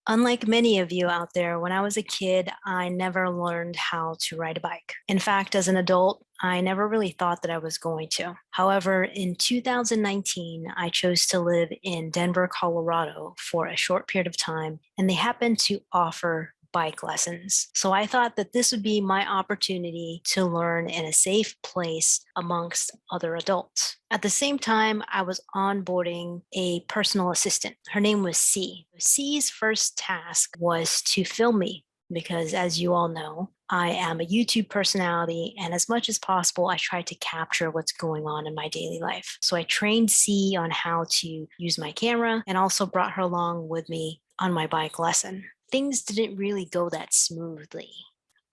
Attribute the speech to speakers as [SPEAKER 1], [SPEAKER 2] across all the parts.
[SPEAKER 1] Unlike many of you out there, when I was a kid, I never learned how to ride a bike. In fact, as an adult, I never really thought that I was going to. However, in 2019, I chose to live in Denver, Colorado for a short period of time, and they happened to offer bike lessons. So I thought that this would be my opportunity to learn in a safe place amongst other adults. At the same time, I was onboarding a personal assistant. Her name was C. C's first task was to film me because, as you all know, I am a YouTube personality, and as much as possible, I try to capture what's going on in my daily life. So I trained C on how to use my camera and also brought her along with me on my bike lesson. Things didn't really go that smoothly.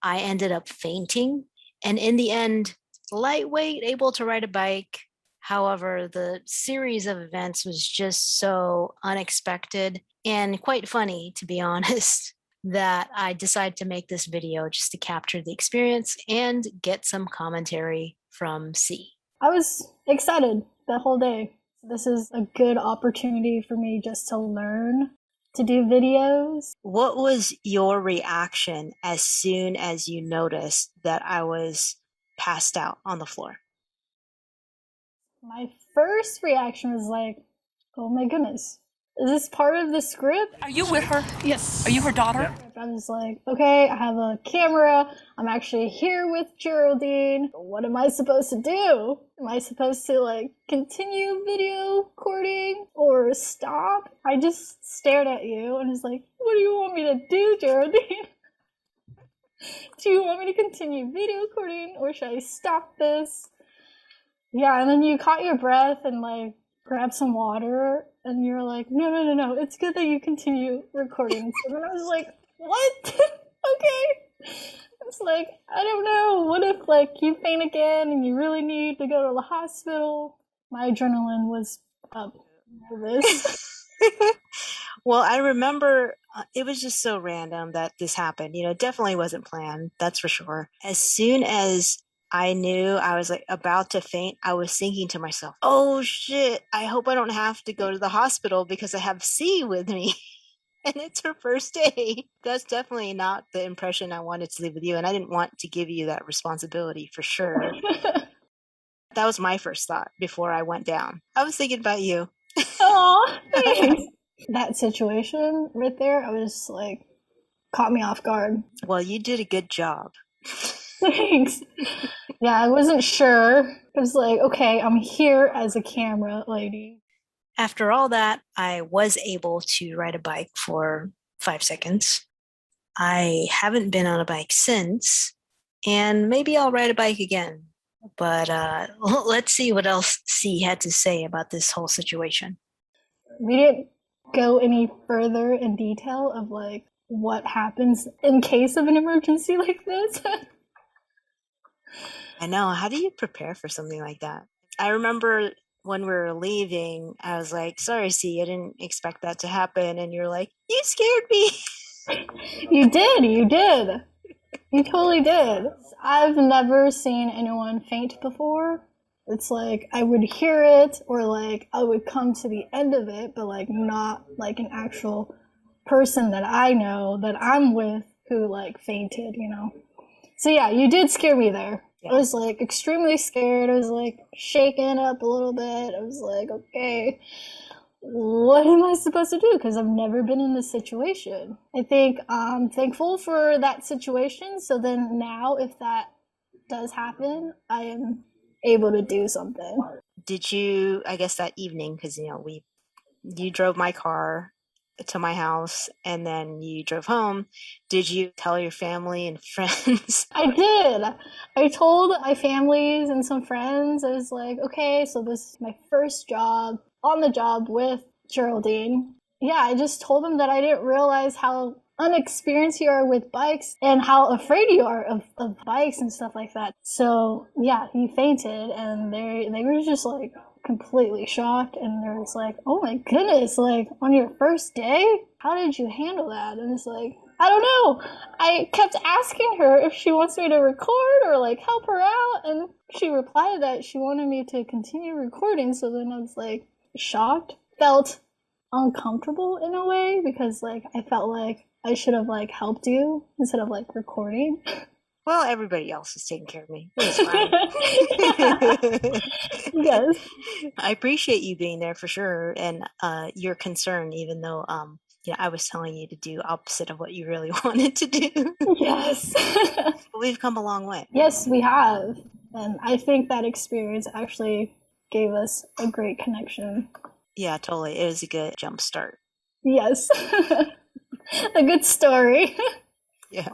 [SPEAKER 1] I ended up fainting, and in the end, lightweight, able to ride a bike. However, the series of events was just so unexpected and quite funny, to be honest, that I decided to make this video just to capture the experience and get some commentary from C.
[SPEAKER 2] I was excited the whole day. This is a good opportunity for me just to learn to do videos.
[SPEAKER 1] What was your reaction as soon as you noticed that I was passed out on the floor?
[SPEAKER 2] My first reaction was like, oh my goodness, is this part of the script?
[SPEAKER 3] Are you with her?
[SPEAKER 2] Yes.
[SPEAKER 3] Are you her daughter?
[SPEAKER 2] Yep. I was like, okay, I have a camera. I'm actually here with Geraldine. What am I supposed to do? Am I supposed to like continue video recording or stop? I just stared at you and was like, what do you want me to do, Geraldine? Do you want me to continue video recording or should I stop this? Yeah, and then you caught your breath and like grabbed some water and you're like, no, it's good that you continue recording. So then I was like, what? Okay. It's like, I don't know, what if like you faint again and you really need to go to the hospital? My adrenaline was up. Nervous.
[SPEAKER 1] Well, I remember it was just so random that this happened. It definitely wasn't planned, that's for sure. As soon as I knew I was like about to faint, I was thinking to myself, oh shit, I hope I don't have to go to the hospital because I have C with me. And it's her first day. That's definitely not the impression I wanted to leave with you. And I didn't want to give you that responsibility for sure. That was my first thought before I went down. I was thinking about you.
[SPEAKER 2] Aw, thanks. That situation right there, I was like, caught me off guard.
[SPEAKER 1] Well, you did a good job.
[SPEAKER 2] Thanks. Yeah, I wasn't sure. I was like, okay, I'm here as a camera lady.
[SPEAKER 1] After all that, I was able to ride a bike for 5 seconds. I haven't been on a bike since, and maybe I'll ride a bike again. But let's see what else C had to say about this whole situation.
[SPEAKER 2] We didn't go any further in detail of like what happens in case of an emergency like this.
[SPEAKER 1] I know. How do you prepare for something like that? I remember when we were leaving, I was like, sorry, C, I didn't expect that to happen. And you're like, you scared me.
[SPEAKER 2] You did, you did. You totally did. I've never seen anyone faint before. It's like I would hear it or like I would come to the end of it, but like not like an actual person that I know that I'm with who like fainted. So yeah, you did scare me there.
[SPEAKER 1] Yeah.
[SPEAKER 2] I was like extremely scared. I was like shaken up a little bit. I was like, okay, what am I supposed to do? Because I've never been in this situation. I think I'm thankful for that situation. So then now, if that does happen, I am able to do something.
[SPEAKER 1] Did you, I guess that evening, because, you drove my car to my house and then you drove home. Did you tell your family and friends?
[SPEAKER 2] I did. I told my families and some friends. I was like, okay, so this is my first job on the job with Geraldine. Yeah, I just told them that I didn't realize how unexperienced you are with bikes and how afraid you are of bikes and stuff like that. So yeah, he fainted and they were just like completely shocked and they're just like, oh my goodness, like on your first day? How did you handle that? And it's like, I don't know. I kept asking her if she wants me to record or like help her out, and she replied that she wanted me to continue recording. So then I was like shocked, felt uncomfortable in a way because like I felt like I should have like helped you instead of like recording.
[SPEAKER 1] Well, everybody else is taking care of me. It was fine.
[SPEAKER 2] Yes.
[SPEAKER 1] I appreciate you being there for sure, and your concern, even though I was telling you to do opposite of what you really wanted to do.
[SPEAKER 2] Yes.
[SPEAKER 1] But we've come a long way.
[SPEAKER 2] Yes, we have. And I think that experience actually gave us a great connection.
[SPEAKER 1] Yeah, totally. It was a good jump start.
[SPEAKER 2] Yes. A good story.
[SPEAKER 1] Yeah.